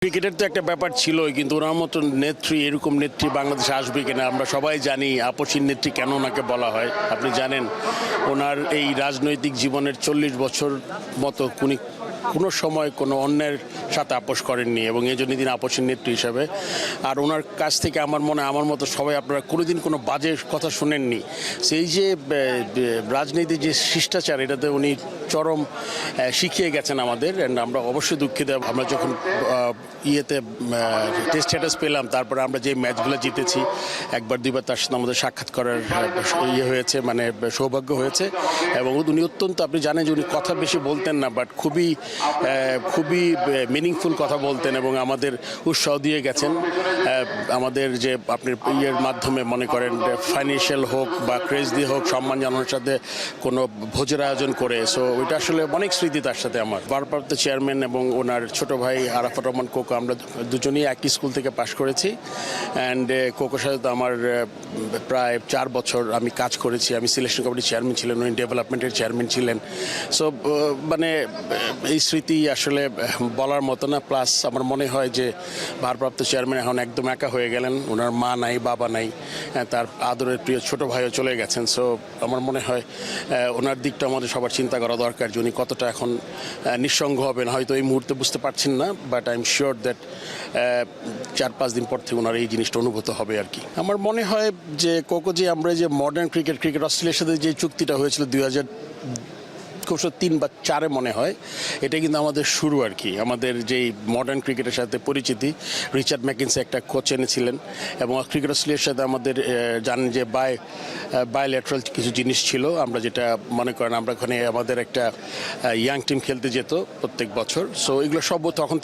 ক্রিকেটের তো একটা ব্যাপার ছিলই, কিন্তু ওনার মতো নেত্রী, এরকম নেত্রী বাংলাদেশে আসবে কিনা আমরা সবাই জানি। আপসীর নেত্রী কেন ওনাকে বলা হয় আপনি জানেন। ওনার এই রাজনৈতিক জীবনের 40 বছর মতো উনি কোনো সময় কোনো অন্যের সাথে আপোষ করেননি, এবং এই জন্য তিনি আপসীর নেত্রী হিসাবে। আর ওনার কাছ থেকে আমার মনে হয় আমার মতো সবাই আপনারা কোনোদিন কোনো বাজে কথা শুনেননি। সেই যে রাজনীতির যে শিষ্টাচার, এটাতে উনি চরম শিখিয়ে গেছেন আমাদের। অ্যান্ড আমরা অবশ্যই দুঃখিত। আমরা যখন টেস্ট স্ট্যাটাস পেলাম, তারপরে আমরা যে ম্যাচগুলো জিতেছি, একবার দুইবার তার সাথে আমাদের সাক্ষাৎ করার হয়েছে, মানে সৌভাগ্য হয়েছে। এবং উনি অত্যন্ত, আপনি জানেন যে উনি কথা বেশি বলতেন না, বাট খুবই মিনিংফুল কথা বলতেন এবং আমাদের উৎসাহ দিয়ে গেছেন। আমাদের যে আপনার ইয়ের মাধ্যমে মনে করেন ফাইন্যান্সিয়াল হোক বা ক্রেজ দিয়ে হোক, সম্মান জানানোর সাথে কোনো ভোজের আয়োজন করে। সো ওইটা আসলে অনেক স্মৃতি তার সাথে আমার। ভারপ্রাপ্ত চেয়ারম্যান এবং ওনার ছোট ভাই আরাফাত রহমান কোকো, আমরা দুজনেই একই স্কুল থেকে পাশ করেছি। অ্যান্ড কোকোর সাথে তো আমার প্রায় 4 বছর আমি কাজ করেছি। আমি সিলেকশন কমিটির চেয়ারম্যান ছিলেন, উনি ডেভেলপমেন্টের চেয়ারম্যান ছিলেন। সো মানে এই স্মৃতি আসলে বলার মতো না। প্লাস আমার মনে হয় যে ভারপ্রাপ্ত চেয়ারম্যান এখন একদম একা হয়ে গেলেন। ওনার মা নাই, বাবা নাই, তার আদরের প্রিয় ছোট ভাইও চলে গেছেন। সো আমার মনে হয় ওনার দিকটা আমাদের সবার চিন্তা করা দরকার যে উনি কতটা এখন নিঃসঙ্গ হবেন। হয়তো এই মুহূর্তে বুঝতে পারছেন না, but I am sure that 4-5 দিন পর থেকে ওনার এই জিনিসটা অনুভূত হবে আর কি। আমার মনে হয় যে কোকো, যে আমরা যে মডার্ন ক্রিকেট অস্ট্রেলিয়ার সাথে যে চুক্তিটা হয়েছিল 2003 বা 2004 মনে হয়, এটা কিন্তু আমাদের শুরু আর কি, আমাদের যেই মডার্ন ক্রিকেটের সাথে পরিচিতি। রিচার্ড ম্যাকিন্সি একটা কোচ এনেছিলেন, এবং ক্রিকেট অস্ট্রেলিয়ার সাথে আমাদের জানেন যে বায়োল্যাটারাল কিছু জিনিস ছিল। আমরা যেটা মনে করেন, আমরা ওখানে আমাদের একটা ইয়াং টিম খেলতে যেত প্রত্যেক বছর। সো এগুলো সব তখন